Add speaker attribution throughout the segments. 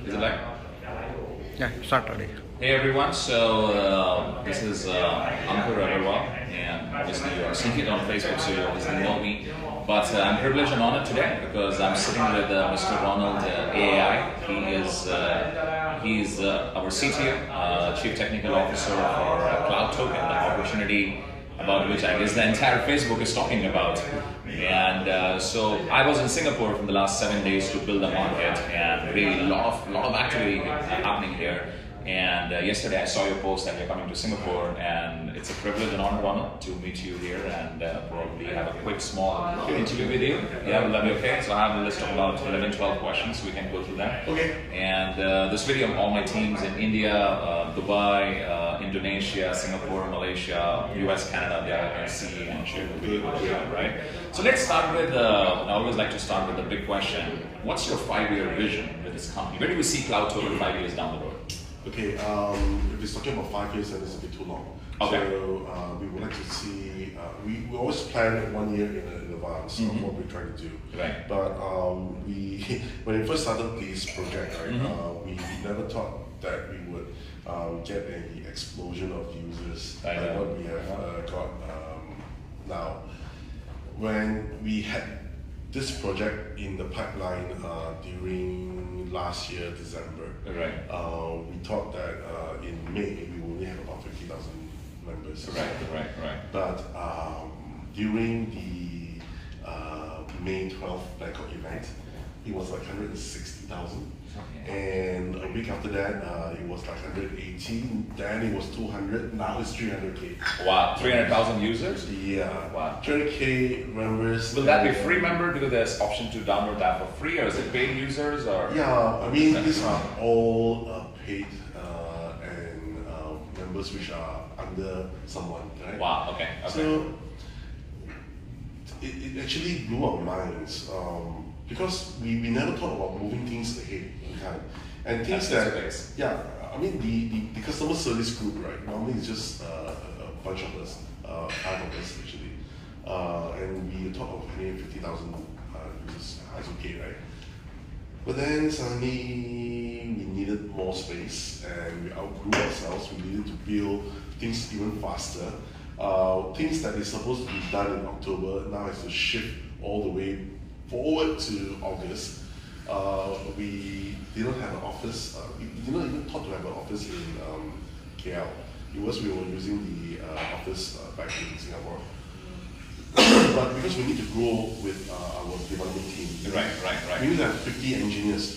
Speaker 1: Is it like?
Speaker 2: Yeah, start already.
Speaker 1: Hey everyone, so this is Ankur Agarwal, and obviously you are seeing it on Facebook, so you obviously know me. But I'm privileged and honored today because I'm sitting with Mr. Ronald Aai. He's our CTO, Chief Technical Officer for Cloud Token, the opportunity about which I guess the entire Facebook is talking about. And so I was in Singapore for the last 7 days to build the market, and really a lot of activity happening here. And yesterday I saw your post that you're coming to Singapore, and it's a privilege and honor to meet you here and probably have a quick small interview with you. Yeah, will that be okay? So I have a list of about 11, 12 questions. We can go through that.
Speaker 2: Okay.
Speaker 1: And this video, all my teams in India, Dubai, Indonesia, Singapore, Malaysia, US, Canada, they are going to see and share the video with you, right? So let's start with, I always like to start with the big question. What's your 5-year vision with this company? Where do we see Cloud Token 5 years down the road?
Speaker 3: Okay, if it's talking about 5 years, then it's a bit too long.
Speaker 1: Okay.
Speaker 3: So we would like to see, we always plan 1 year in advance of what we're trying to do.
Speaker 1: Right.
Speaker 3: But when we first started this project, right, we never thought that we would get an explosion of users like what we have got now. When we had this project in the pipeline during last year, December,
Speaker 1: right.
Speaker 3: We thought that in May we will only have about 50,000 members.
Speaker 1: Right.
Speaker 3: But during the May 12th Bangkok event, it was like 160,000. And a week after that, it was like 118. Then it was 200. Now it's 300K.
Speaker 1: Wow, 300,000 users?
Speaker 3: Yeah.
Speaker 1: Wow.
Speaker 3: 300K members.
Speaker 1: Will that be free member because there's option to download that for free, or is it paid users? Or
Speaker 3: yeah, I mean these are all paid and members which are under someone, right?
Speaker 1: Wow. Okay.
Speaker 3: So it actually blew our minds because we never thought about moving things ahead in time, and things yeah. I mean the customer service group, right? Normally it's just a bunch of us, 5 of us actually, and we thought of having 50,000 users. That's okay, right? But then suddenly we needed more space and we outgrew ourselves. We needed to build things even faster. Things that is supposed to be done in October now has to shift all the way forward to August. We didn't have an office. We didn't even thought to have an office in KL. It was we were using the office back in Singapore. But because we need to grow with our development team,
Speaker 1: Right.
Speaker 3: we need to have 50 engineers.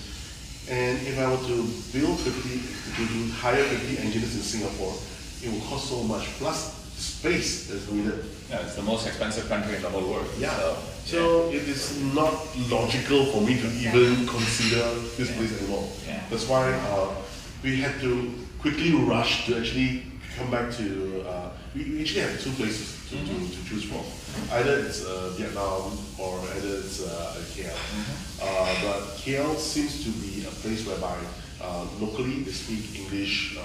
Speaker 3: And if I were to build 50, to hire 50 engineers in Singapore, it will cost so much. Plus the space that's needed.
Speaker 1: Yeah, it's the most expensive country in the whole world.
Speaker 3: Yeah. So it is not logical for me to even consider this place anymore.
Speaker 1: Yeah.
Speaker 3: That's why we had to quickly rush to actually come back to. We actually have 2 places to choose from. Either it's Vietnam or either it's KL. But KL seems to be a place whereby locally they speak English,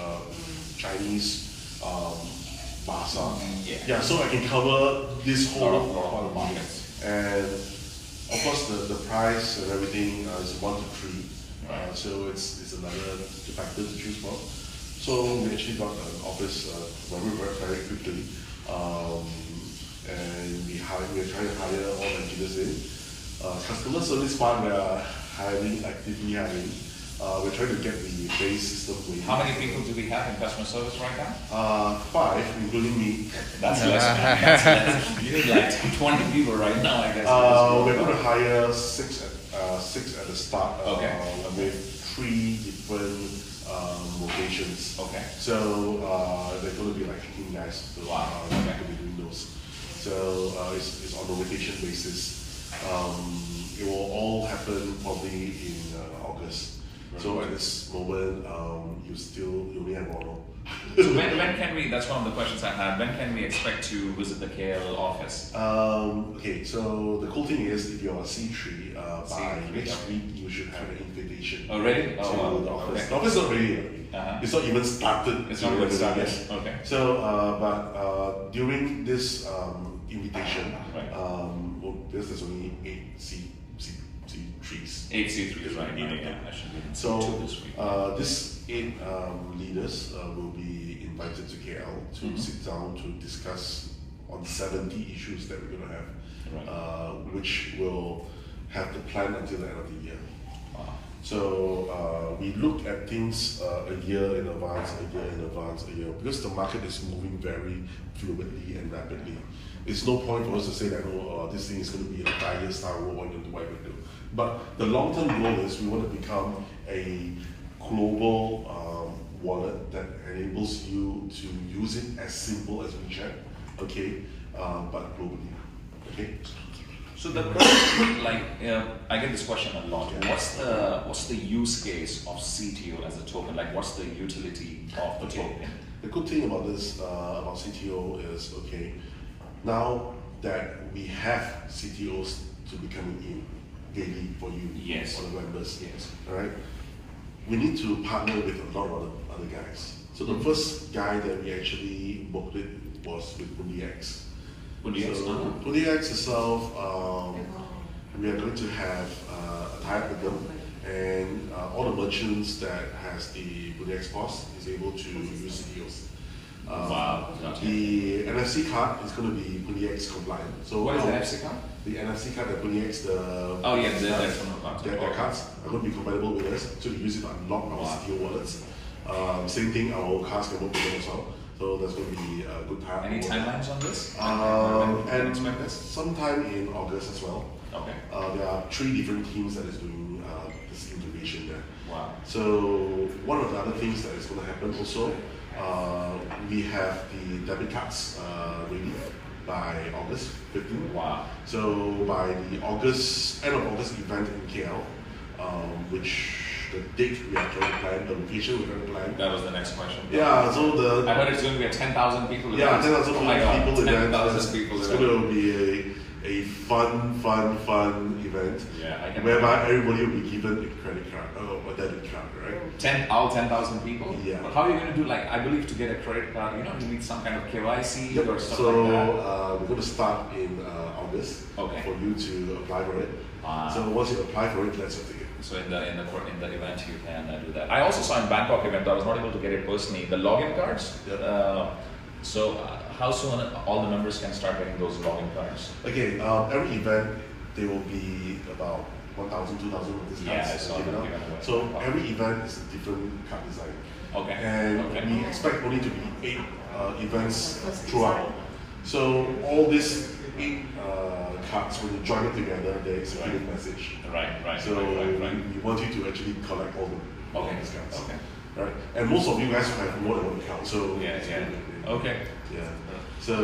Speaker 3: Chinese, Bahasa. Yeah, so I can cover this whole
Speaker 1: lot of markets.
Speaker 3: And of course the price and everything is 1 to 3. So it's another factor to choose from. So we actually got an office very quickly, and we are trying to hire all the engineers in. Customer service part we are actively hiring. We're trying to get the base system going.
Speaker 1: How many people do we have in customer service right now?
Speaker 3: 5, including me.
Speaker 1: That's less. That's you need like 20 people right now, I guess.
Speaker 3: We're going to hire 6 at the start. With 3 different locations.
Speaker 1: Okay.
Speaker 3: So they're going to be like 15 guys. So we're going to be doing those. So it's on a rotation basis. It will all happen probably in August. Right. So at this moment, you only have Ronald.
Speaker 1: So when can we? That's one of the questions I had. When can we expect to visit the KL office?
Speaker 3: Okay, so the cool thing is, if you're a C3, by next week you should have an invitation.
Speaker 1: Already?
Speaker 3: To the office. Okay. The office is not ready. It's not even started.
Speaker 1: It's not even started.
Speaker 3: Yet.
Speaker 1: Okay.
Speaker 3: So, but during this invitation,
Speaker 1: right.
Speaker 3: There's only 8 C3s.
Speaker 1: 8 C3s, right? Yeah. I should be in
Speaker 3: So
Speaker 1: C2 this week.
Speaker 3: these 8 leaders will be invited to KL to sit down to discuss on 70 issues that we're going to have, which will have the plan until the end of the year.
Speaker 1: Wow.
Speaker 3: So we look at things a year in advance, because the market is moving very fluidly and rapidly. It's no point for us to say that this thing is going to be a 5 years time, what we're going to do, what we're going to do. But the long-term goal is we want to become a global wallet that enables you to use it as simple as WeChat, okay, but globally, okay.
Speaker 1: So the question, like, I get this question a lot. What's the use case of CTO as a token? Like, what's the utility of the token?
Speaker 3: The good thing about this, about CTO is, okay, now that we have CTOs to be coming in daily for you,
Speaker 1: yes,
Speaker 3: for the members,
Speaker 1: yes,
Speaker 3: all right, we need to partner with a lot of other guys. So the first guy that we actually worked with was with BundiX. BundiX itself, we are going to have a tie-up with them, and all the merchants that has the BundiX POS is able to use CTOs.
Speaker 1: Wow.
Speaker 3: The NFC card is going to be BundiX compliant. So
Speaker 1: what is the NFC card?
Speaker 3: The NFC card that BundiX, their cards are going to be compatible with us, so we use it to unlock our CTO wallets. Same thing, our cards can work with them as well. So that's going to be a good time.
Speaker 1: Any timelines on this?
Speaker 3: And sometime in August as well.
Speaker 1: Okay.
Speaker 3: There are 3 different teams that is doing this integration there.
Speaker 1: Wow.
Speaker 3: So one of the other things that is going to happen also, we have the debit cards ready by August 15th.
Speaker 1: Wow.
Speaker 3: So by the end of August event in KL, which the date we are trying to plan, the location we're trying to plan.
Speaker 1: That was the next question.
Speaker 3: Yeah, so
Speaker 1: I heard it's going to be a 10,000 people event.
Speaker 3: Yeah, 10,000 people event.
Speaker 1: 10,000 people
Speaker 3: it's
Speaker 1: event.
Speaker 3: going to be a fun event.
Speaker 1: Yeah,
Speaker 3: whereby everybody will be given a credit card or a debit card, right?
Speaker 1: All 10,000 people?
Speaker 3: Yeah.
Speaker 1: But how are you going to do, like, I believe to get a credit card, you need some kind of KYC or stuff
Speaker 3: so,
Speaker 1: like that?
Speaker 3: we're going to start in August for you to apply for it. So once you apply for it, that's your ticket.
Speaker 1: So in the event you can do that. I also saw in Bangkok event, I was not able to get it personally, the login cards. So how soon all the members can start getting those login cards?
Speaker 3: Okay, every event there will be about 1,000, 2,000 of these cards.
Speaker 1: Yeah, I saw them.
Speaker 3: So every event is a different card design.
Speaker 1: Okay.
Speaker 3: And we expect only to be 8 events throughout. So all these 8 cards, when you join it together, there is a hidden message.
Speaker 1: Right.
Speaker 3: So we want you to actually collect all the these cards. Okay. Right. And most of you guys have more than one account. So
Speaker 1: Okay.
Speaker 3: Yeah. So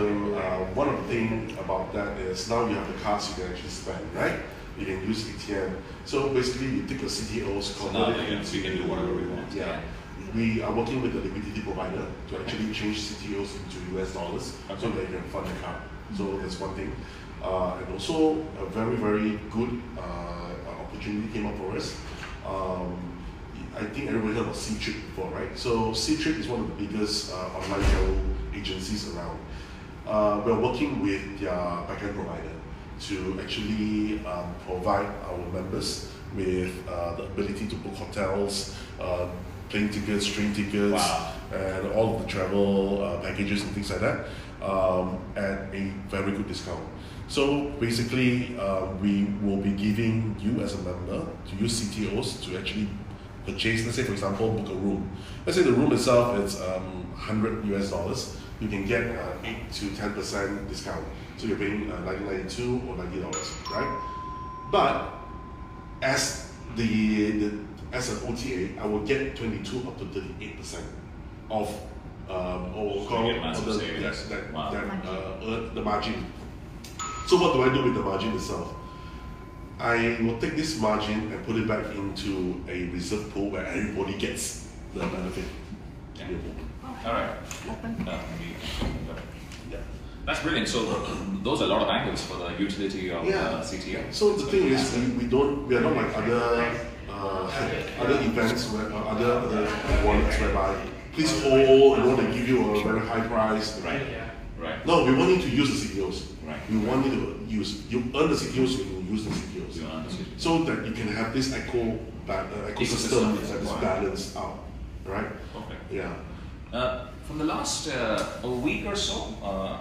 Speaker 3: one of the things about that is now you have the cards you can actually spend, right? You can use ATM. So basically, you take your CTOs, convert it into.
Speaker 1: We can do whatever we want.
Speaker 3: Yeah. We are working with the liquidity provider to actually change CTOs into US dollars so that you can fund the card. So that's one thing. And also a very, very good opportunity came up for us. I think everybody heard about C-Trip before, right? So C-Trip is one of the biggest online travel agencies around. We're working with their backend provider to actually provide our members with the ability to book hotels, plane tickets, train tickets, and all of the travel packages and things like that at a very good discount. So basically, we will be giving you as a member to use CTOs to actually purchase, let's say for example, book a room. Let's say the room itself is $100 US. You can get 8 to 10% discount. So you're paying $19.92 or $90, right? But as as an OTA, I will get 22 up to 38% of the margin. So what do I do with the margin itself? I will take this margin and put it back into a reserve pool where everybody gets the benefit.
Speaker 1: Yeah. All right. That's brilliant. So those are a lot of angles for the utility of CTO.
Speaker 3: So the thing is, we are not like other events where other wallets whereby please hold, we want to give you a very high price.
Speaker 1: Right. Right.
Speaker 3: No, we want you to use the CTOs.
Speaker 1: Right.
Speaker 3: We want you to you earn the CTOs when you use the CTOs.
Speaker 1: You earn the CTOs.
Speaker 3: So that you can have this ecosystem that is balanced out. Right?
Speaker 1: Okay.
Speaker 3: Yeah.
Speaker 1: From the last a week or so,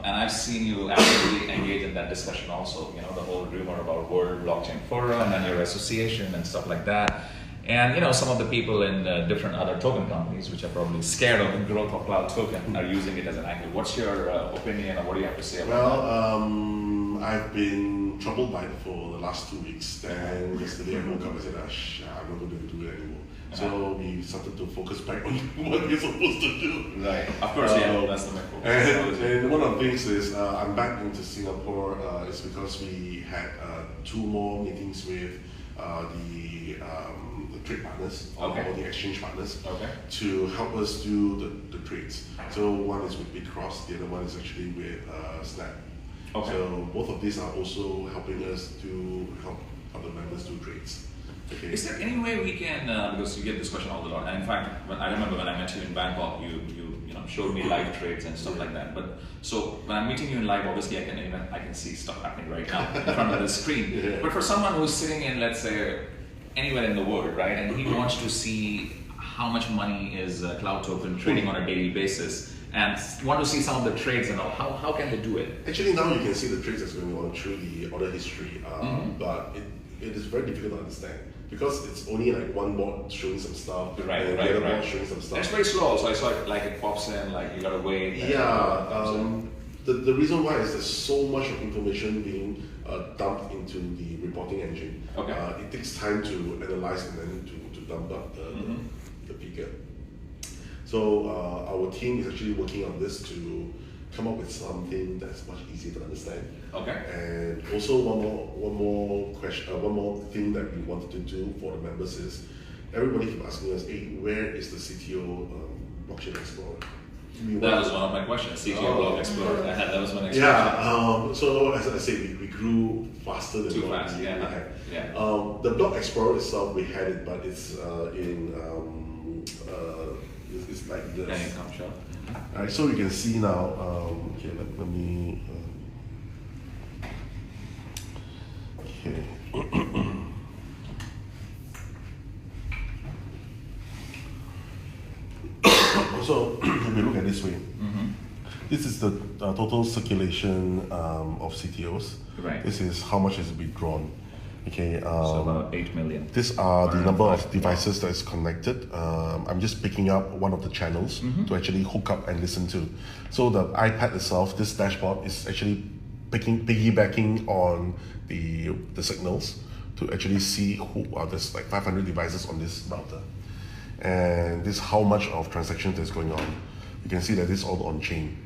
Speaker 1: and I've seen you actively engage in that discussion also, you know, the whole rumor about World Blockchain Forum and your association and stuff like that. And, you know, some of the people in different other token companies, which are probably scared of the growth of cloud token, are using it as an angle. What's your opinion, or what do you have to say about that?
Speaker 3: I've been troubled by it for the last 2 weeks. Then yesterday I woke up and said, I'm not going to do it anymore. So we started to focus back on what we're supposed to do.
Speaker 1: Right. Of course, yeah, that's the main focus.
Speaker 3: And one of the things is I'm back into Singapore is because we had 2 more meetings with the trade partners or the exchange partners to help us do the trades. So one is with BitCross, the other one is actually with Snap.
Speaker 1: Okay.
Speaker 3: So both of these are also helping us to help other members do trades. Okay.
Speaker 1: Is there any way we can, because you get this question all the time, and in fact, I remember when I met you in Bangkok, you showed me live trades and stuff like that. But so when I'm meeting you in live, obviously I can see stuff happening right now in front of the screen.
Speaker 3: Yeah.
Speaker 1: But for someone who's sitting in, let's say, anywhere in the world, right, and he wants to see how much money is cloud token trading on a daily basis, and want to see some of the trades and all, how can they do it?
Speaker 3: Actually, now you can see the trades that's going on through the order history, but it is very difficult to understand because it's only like one board showing some stuff, and the other board showing some stuff.
Speaker 1: It's very slow, so I saw it like it pops in, like you gotta wait.
Speaker 3: The reason why is there's so much of information being dumped into the reporting engine. It takes time to analyze and then to dump up the figure. So our team is actually working on this to come up with something that's much easier to understand. And also one more thing that we wanted to do for the members is everybody keep asking us, hey, where is the CTO blockchain explorer?
Speaker 1: That was one of my questions. CTO Block Explorer. That was my next question.
Speaker 3: Yeah. So as I say, we grew faster than what we had. The Block Explorer itself, we had it, but it's it's like this.
Speaker 1: Then you come show.
Speaker 3: Alright, so you can see now. Okay, let me. Okay. So if you look at it this way, this is the total circulation of CTOs.
Speaker 1: Right.
Speaker 3: This is how much is withdrawn. Okay.
Speaker 1: So about 8 million.
Speaker 3: These are the number of devices that is connected. I'm just picking up one of the channels to actually hook up and listen to. So the iPad itself, this dashboard is actually piggybacking on the signals to actually see who are there's like 500 devices on this router. And this is how much of transactions is going on. You can see that this is all on chain.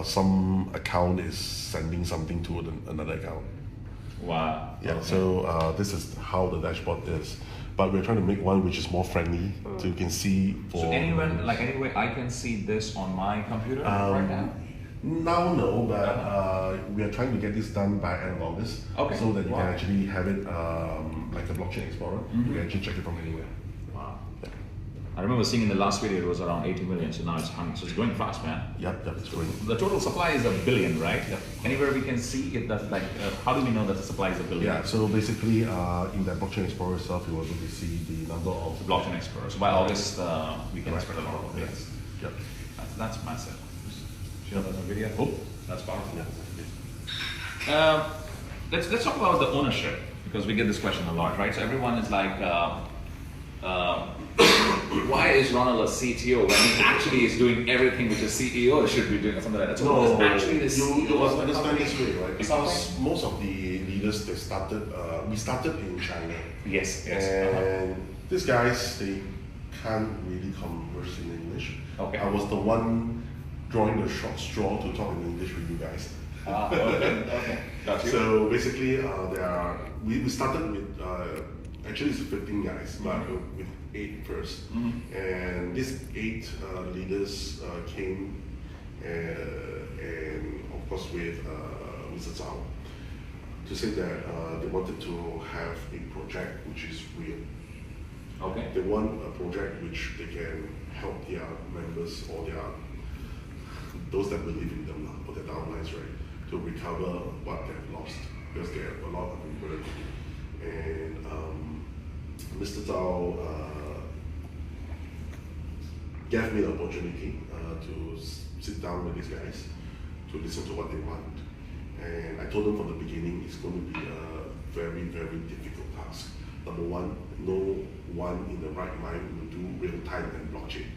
Speaker 3: Some account is sending something to another account.
Speaker 1: Wow.
Speaker 3: Yeah, so this is how the dashboard is. But we're trying to make one which is more friendly, so you can see for...
Speaker 1: So anyway, I can see this on my computer right now?
Speaker 3: Now, no, but we are trying to get this done by end of August. So that you can actually have it like a blockchain explorer. You can actually check it from anywhere.
Speaker 1: Wow. I remember seeing in the last video it was around 80 million, so now it's 100. So it's going fast, man.
Speaker 3: Yep, it's going.
Speaker 1: The total supply is 1 billion, right? Yep. Anywhere we can see it, that's like, how do we know that the supply is 1 billion?
Speaker 3: Yeah, so basically in that blockchain explorer itself, you will be able to see the number of...
Speaker 1: The blockchain explorer. So by August, we can expect a lot of things.
Speaker 3: Yep.
Speaker 1: That's massive. Show that on video. Oh, that's powerful.
Speaker 3: Yeah.
Speaker 1: Let's talk about the ownership, because we get this question a lot, right? So everyone is like, why is Ronald a CTO when he actually is doing everything which a CEO should be doing, or something like that? So actually the CEO
Speaker 3: you must understand this way, right? Because most of the leaders, they started, we started in China.
Speaker 1: Yes.
Speaker 3: And these guys, they can't really converse in English. I was the one drawing the short straw to talk in English with you guys.
Speaker 1: Okay. Got you.
Speaker 3: So basically, we started with actually it's 15 guys, but with 8 first. And these 8 leaders came, and of course with Mr. Zhao, to say that they wanted to have a project which is real. They want a project which they can help their members or their those that believe in them or their downlines, right, to recover what they've lost, because they have a lot of burden. And Mr. Zhao gave me the opportunity to sit down with these guys to listen to what they want. And I told them from the beginning it's going to be a very, very difficult task. Number one, no one in the right mind will do real time and blockchain.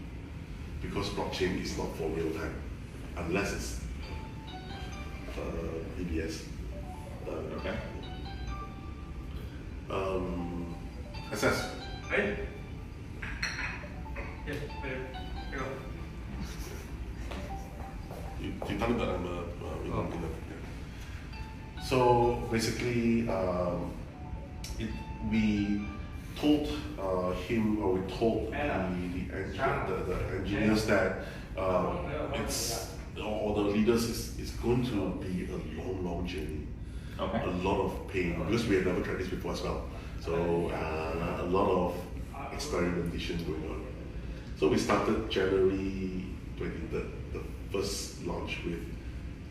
Speaker 3: Because blockchain is not for real time, unless it's EBS.
Speaker 1: Okay.
Speaker 3: Assess.
Speaker 4: Right? Yes, better. Go.
Speaker 3: You tell me that I'm yeah. So basically, we told him, or we told the engineers that it's, or the leaders, it's going to be a long journey.
Speaker 1: Okay.
Speaker 3: A lot of pain, because we have never tried this before as well. So a lot of experimentation going on. So we started January 23rd, the first launch with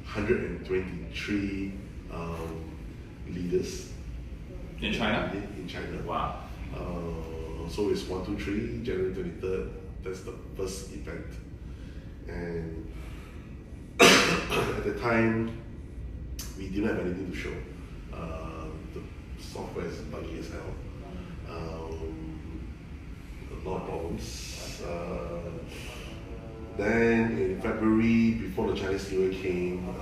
Speaker 3: 123 leaders
Speaker 1: In China?
Speaker 3: In China.
Speaker 1: Wow.
Speaker 3: So it's 1, 2, 3, January 23rd. That's the first event. And at the time, we didn't have anything to show. The software is buggy as hell. A lot of problems. Then in February, before the Chinese New Year came,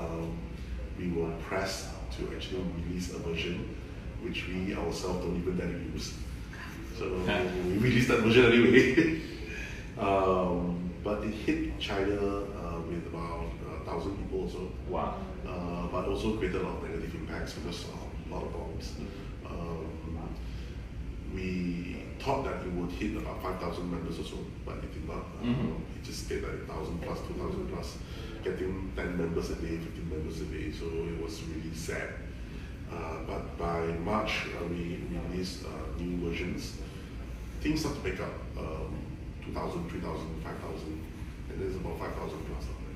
Speaker 3: we were pressed to actually release a version which we ourselves don't even dare to use. So we released that version anyway. But it hit China with about 1,000 people or so.
Speaker 1: Wow.
Speaker 3: But also created a lot of negative impacts because of a lot of bombs. We thought that it would hit about 5,000 members or so, but it did not. It just stayed at 1,000 plus, 2,000 plus, getting 10 members a day, 15 members a day, so it was really sad. But by March, we released new versions. Things start to pick up, 2,000, 3,000, 5,000, and there's about 5,000 plus out there.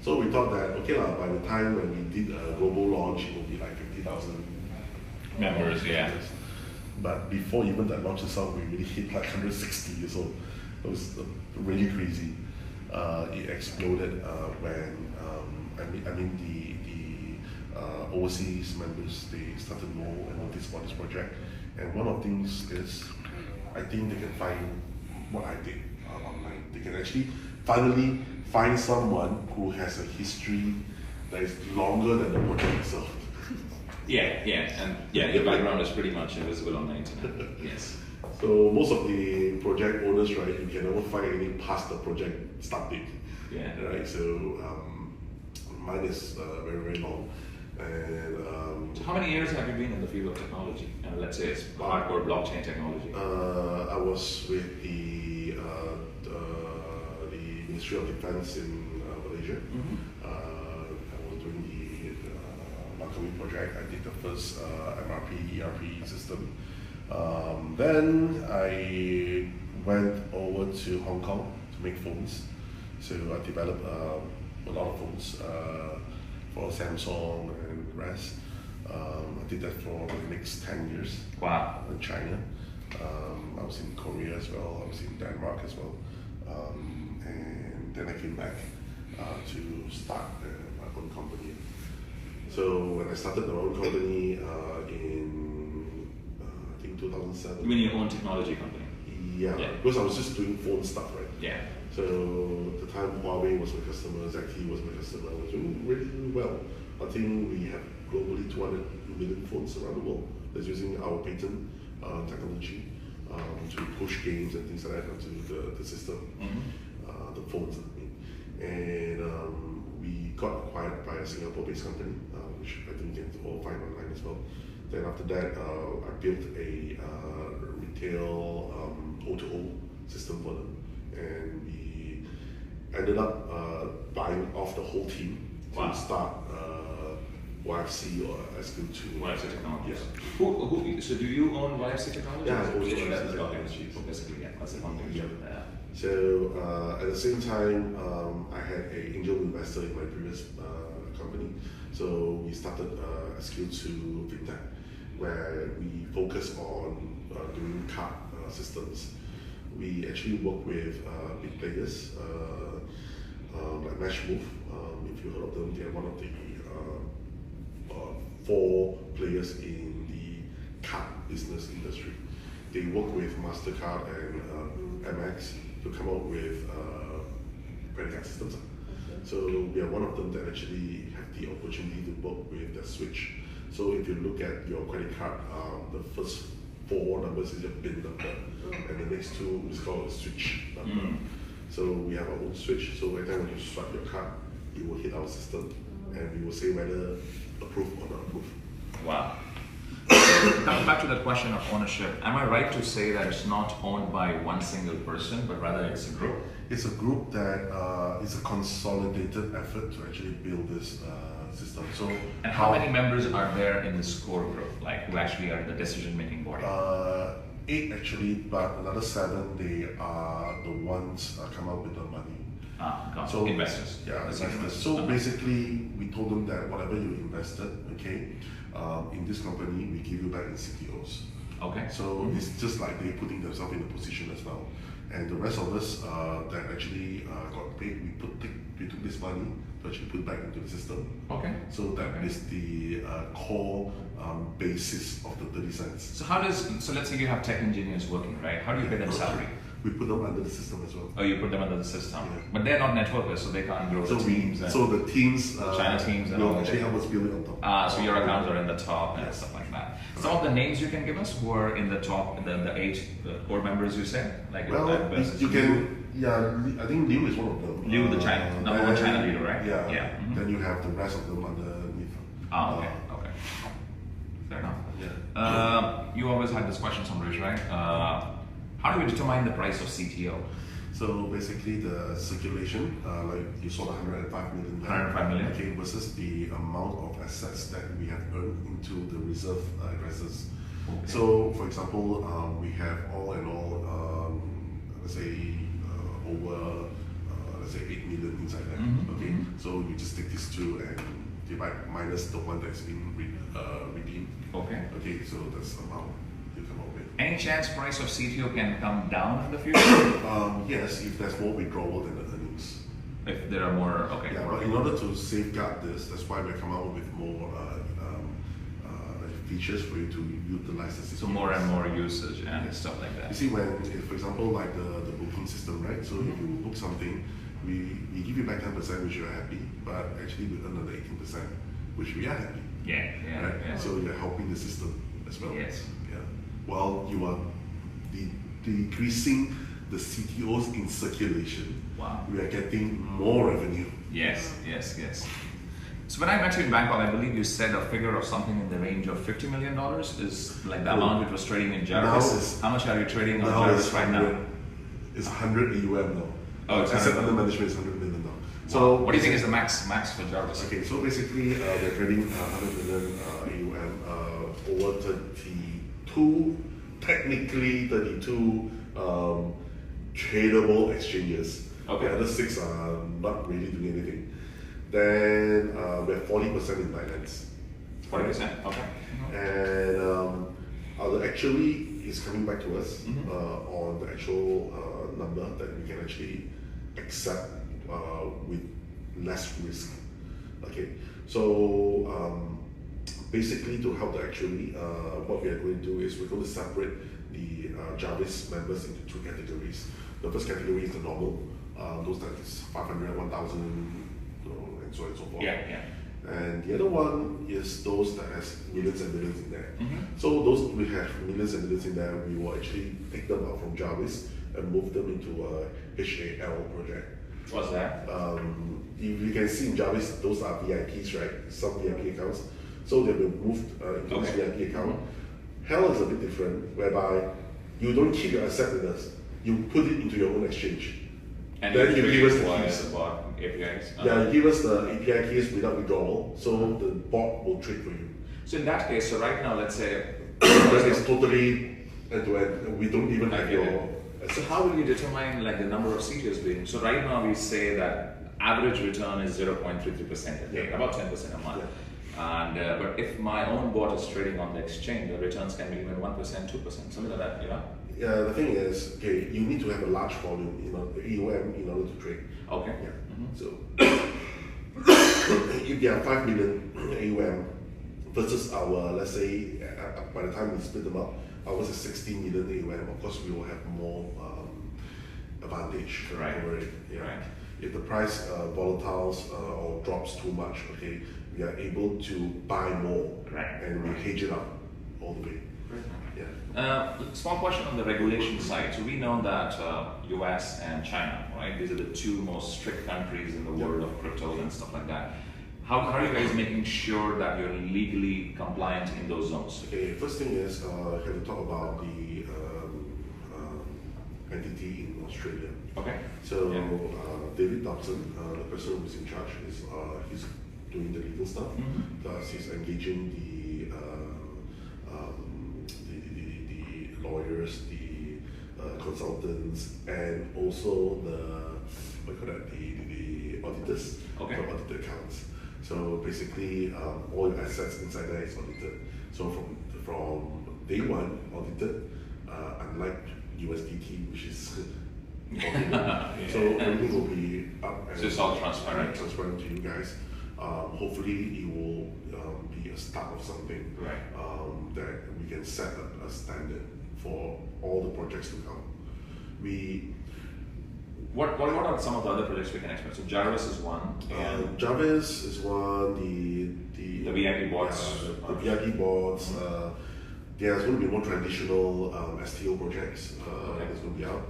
Speaker 3: So we thought that, okay, by the time when we did a global launch, it will be like 50,000
Speaker 1: members, yeah.
Speaker 3: But before even that launch itself, we really hit like 160, so it was really crazy. It exploded when, the overseas members, they started to know and notice about this project. And one of the things is, I think they can find what I did online. They can actually finally find someone who has a history that is longer than the project itself.
Speaker 1: Yeah, and your background is pretty much invisible on the internet. Yes.
Speaker 3: So most of the project owners, right, you can never find anything past the project start date.
Speaker 1: Yeah.
Speaker 3: Right. So mine is very, very long. And
Speaker 1: so how many years have you been in the field of technology? Let's say it's hardcore blockchain technology.
Speaker 3: I was with the Ministry of Defense in Malaysia. I was doing the Markami project. I did the first MRP, ERP system. Then I went over to Hong Kong to make phones. So I developed a lot of phones for Samsung and the rest. I did that for the next 10 years.
Speaker 1: Wow.
Speaker 3: In China. I was in Korea as well. I was in Denmark as well. And then I came back to start my own company. So when I started my own company in I think 2007.
Speaker 1: You mean your own technology company?
Speaker 3: Yeah, because I was just doing phone stuff, right?
Speaker 1: Yeah.
Speaker 3: So at the time Huawei was my customer, ZTE was my customer. I was doing really, really well. I think we have globally 200 million phones around the world that's using our patent technology to push games and things like that onto the system, the phones, I mean. And we got acquired by a Singapore-based company, which I think you can all find online as well. Then after that, I built a retail O2O system for them, and we ended up buying off the whole team to start YFC or SQ2.
Speaker 1: YFC Technologies.
Speaker 3: Yeah.
Speaker 1: So do you own YFC Technologies?
Speaker 3: Yeah, I own
Speaker 1: YFC
Speaker 3: YFC
Speaker 1: Technologies. Basically, yeah, that's the company.
Speaker 3: Yeah.
Speaker 1: Yeah.
Speaker 3: So at the same time, I had an angel investor in my previous company. So we started SQ2 FinTech, where we focus on doing card systems. We actually work with big players like Mashmove. If you heard of them, they are one of the 4 players in the card business industry. They work with MasterCard and Amex to come up with credit card systems. So we are one of them that actually have the opportunity to work with the switch. So if you look at your credit card, the first 4 numbers is your PIN number, and the next 2 is called a switch number. So we have our own switch. So every time when you swipe your card, it will hit our system, and we will say whether approved or not approved.
Speaker 1: Wow. Coming back to that question of ownership, am I right to say that it's not owned by one single person, but rather it's a group?
Speaker 3: It's a group that is a consolidated effort to actually build this system. So,
Speaker 1: and how many members are there in this core group, like who actually are the decision-making body?
Speaker 3: 8 actually, but another 7, they are the ones come up with the money.
Speaker 1: So investors.
Speaker 3: Yeah, investors. So basically, we told them that whatever you invested, okay, in this company, we give you back in CTOs.
Speaker 1: Okay.
Speaker 3: So it's just like they're putting themselves in a position as well. And the rest of us that actually got paid, we took this money to actually put back into the system.
Speaker 1: Okay.
Speaker 3: So that is the core basis of the 30 cents.
Speaker 1: So let's say you have tech engineers working, right? How do you pay them salary?
Speaker 3: We put them under the system as well.
Speaker 1: Oh, you put them under the system.
Speaker 3: Yeah.
Speaker 1: But they're not networkers, so they can't grow the teams.
Speaker 3: So the teams,
Speaker 1: the China teams, and
Speaker 3: will
Speaker 1: all
Speaker 3: actually help us build it on top.
Speaker 1: So your accounts are in the top and stuff like that. Some of the names you can give us who are in the top, the 8 core members you said? Like
Speaker 3: well, you can, I think Liu is one of them.
Speaker 1: Liu, the China, number 1 China leader, right?
Speaker 3: Yeah.
Speaker 1: Mm-hmm.
Speaker 3: Then you have the rest of them underneath.
Speaker 1: Okay. Fair enough. Yeah. You always had this question, Samrish, right? How do we determine the price of CTO?
Speaker 3: So basically the circulation, like you saw the 105 million.
Speaker 1: 105 million.
Speaker 3: Okay, versus the amount of assets that we have earned into the reserve addresses. Okay. So for example, we have all in all, let's say over, let's say 8 million inside there.
Speaker 1: Mm-hmm.
Speaker 3: Okay, so you just take these 2 and divide minus the one that's been redeemed.
Speaker 1: Okay.
Speaker 3: Okay, so that's the amount you come up with.
Speaker 1: Any chance price of CTO can come down in the future?
Speaker 3: Yes, if there's more withdrawal than the earnings.
Speaker 1: If there are more, okay.
Speaker 3: Yeah, but in order to safeguard this, that's why we come out with more features for you to utilize the system.
Speaker 1: So more and more usage and stuff like that.
Speaker 3: You see, for example, like the booking system, right? So if you book something, we give you back 10%, which you're happy, but actually we earn another 18%, which we are happy.
Speaker 1: Yeah.
Speaker 3: Right? Yeah. So you're helping the system as well.
Speaker 1: Yes.
Speaker 3: Yeah. While you are decreasing the CTOs in circulation,
Speaker 1: wow,
Speaker 3: we are getting more revenue.
Speaker 1: Yes. So when I met you in Bangkok, I believe you said a figure of something in the range of $50 million is like the amount which was trading in Jarvis. How much are you trading on Jarvis right now?
Speaker 3: It's 100 AUM now.
Speaker 1: Oh, it's
Speaker 3: asset under management is 100 million now. So
Speaker 1: what do you think is the max for Jarvis?
Speaker 3: Okay, so basically they're trading 100 million AUM over 32, technically 32 tradable exchanges.
Speaker 1: Okay.
Speaker 3: The other 6 are not really doing anything. Then we have 40% in finance.
Speaker 1: 40%, okay.
Speaker 3: And actually is coming back to us on the actual number that we can actually accept with less risk. Okay, so basically to help actually what we are going to do is we're going to separate the Jarvis members into 2 categories. The first category is the normal, those that is 500, 1,000, and so on and so forth.
Speaker 1: Yeah.
Speaker 3: And the other one is those that has millions and millions in there. So those we have millions and millions in there, we will actually take them out from Jarvis and move them into a HAL project.
Speaker 1: What's that?
Speaker 3: If you can see in Jarvis, those are VIPs, right? Some VIP accounts. So they've been moved into this VIP account. HAL is a bit different, whereby you don't keep your asset with us, you put it into your own exchange.
Speaker 1: And
Speaker 3: then you give us the
Speaker 1: via
Speaker 3: keys.
Speaker 1: the bot APIs.
Speaker 3: Yeah, you give us the API keys without withdrawal, so the bot will trade for you.
Speaker 1: So in that case, so right now, let's say,
Speaker 3: That is totally end-to-end. We don't even have your.
Speaker 1: So how will you determine like the number of CTOs being? So right now we say that average return is 0.33% a day, about 10% a month. And but if my own bot is trading on the exchange, the returns can be even 1%, 2%, something like that.
Speaker 3: Yeah, the thing is, okay, you need to have a large volume, AUM, in order to trade.
Speaker 1: Okay.
Speaker 3: Yeah. So if there are 5 million AUM versus our, let's say, by the time we split them up, ours is 16 million AUM. Of course, we will have more advantage over it. Yeah.
Speaker 1: Right.
Speaker 3: If the price volatiles or drops too much, okay, we are able to buy more, and we hedge it up all the way. Yeah.
Speaker 1: Small question on the regulation side. So we know that US and China, right? These are the two most strict countries in the world of crypto and stuff like that. How are you guys making sure that you're legally compliant in those zones?
Speaker 3: Okay, first thing is I have to talk about the entity in Australia.
Speaker 1: Okay.
Speaker 3: So David Dobson, the person who's in charge, is he's doing the legal stuff. Plus he's engaging the lawyers, the consultants, and also the auditors to audit the accounts. So basically, all your assets inside there is audited. So from day one, audited, unlike USDT, which is so everything will be up and
Speaker 1: so it's all transparent
Speaker 3: to you guys. Hopefully, it will be a start of something that we can set up a standard for all the projects to come.
Speaker 1: What are some of the other projects we can expect? So Jarvis is one.
Speaker 3: Jarvis is one. The
Speaker 1: VIP boards.
Speaker 3: The VIP boards. There's going to be more traditional STO projects that's going to be out.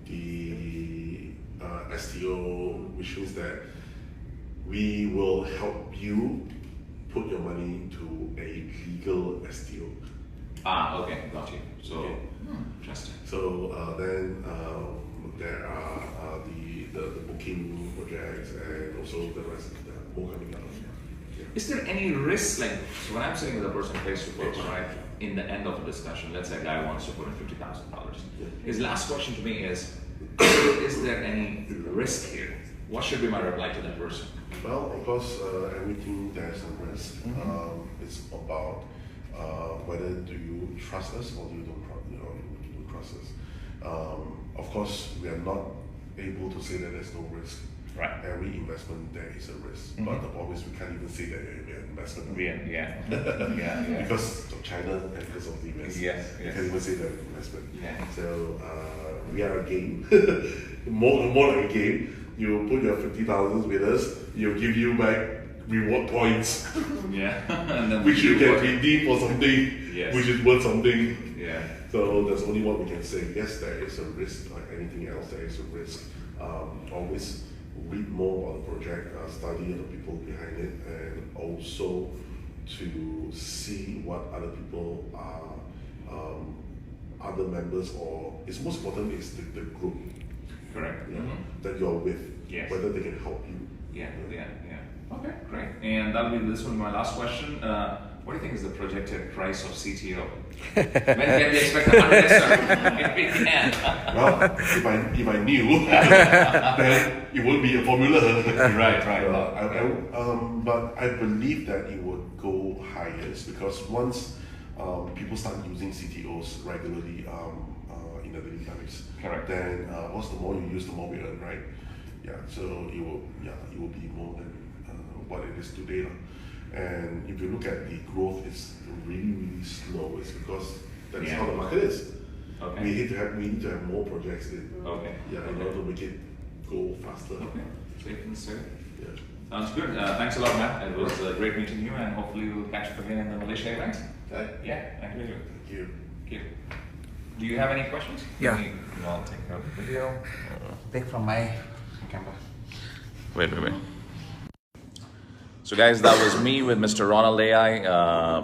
Speaker 3: The STO, which means that we will help you put your money into a legal STO.
Speaker 1: Okay, got you. So, interesting.
Speaker 3: So then there are the booking projects and also the rest of them more coming out.
Speaker 1: Is there any risk, like, so when I'm sitting with a person face to face, right, in the end of the discussion, let's say a guy wants to put in $50,000. His last question to me is there any risk here? What should be my reply to that person?
Speaker 3: Well, of course, everything there's a risk. It's about whether do you trust us or do you don't trust us. Of course, we are not able to say that there's no risk.
Speaker 1: Right.
Speaker 3: Every investment there is a risk, but the problem is we can't even say that we are an investment.
Speaker 1: Yeah.
Speaker 3: Because of China and because of the US.
Speaker 1: Yes.
Speaker 3: We can't even say that we're an investment.
Speaker 1: Yeah.
Speaker 3: So we are a game. more like a game. You put your 50,000 with us, you'll give you back reward points.
Speaker 1: And then
Speaker 3: which you can redeem for something, which is worth something. So there's only what we can say. Yes, there is a risk, like anything else, there is a risk. Always read more about the project, study the people behind it, and also to see what other people are, other members, or it's most important is the group.
Speaker 1: Correct.
Speaker 3: That you're with, whether they can help you.
Speaker 1: Yeah. Okay, great. And this will be my last question. What do you think is the projected price of CTO? When can we expect 100, sir? If we can.
Speaker 3: Well, if I knew, then it would be a formula.
Speaker 1: Right.
Speaker 3: But I believe that it would go higher because once people start using CTOs regularly in the daily lives, then the more you use, the more we earn, right? So it will be more than what it is today. And if you look at the growth, it's really slow. It's because that's how the market is.
Speaker 1: Okay.
Speaker 3: We need to have more projects in. In order to make it go faster.
Speaker 1: Okay. Safe and safe.
Speaker 3: Yeah.
Speaker 1: Sounds good. Thanks a lot, Matt. It was great meeting you, and hopefully we'll catch up again in the Malaysia event.
Speaker 3: Okay.
Speaker 1: Thank you.
Speaker 3: Thank you.
Speaker 1: Do you have any questions?
Speaker 2: Yeah.
Speaker 1: I'll take a video.
Speaker 2: Take from my camera.
Speaker 1: Wait. So guys, that was me with Mr. Ronald Aai,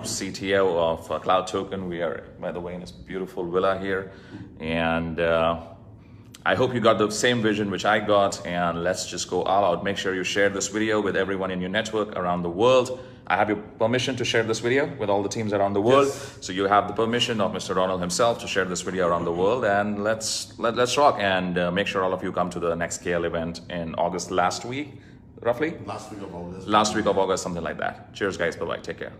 Speaker 1: CTO of Cloud Token. We are, by the way, in this beautiful villa here. And I hope you got the same vision which I got, and let's just go all out. Make sure you share this video with everyone in your network around the world. I have your permission to share this video with all the teams around the world.
Speaker 3: Yes.
Speaker 1: So you have the permission of Mr. Ronald himself to share this video around the world, and let's rock. And make sure all of you come to the next KL event in August, last week, roughly?
Speaker 3: Last week of August.
Speaker 1: Last week of August, something like that. Cheers, guys. Bye-bye. Take care.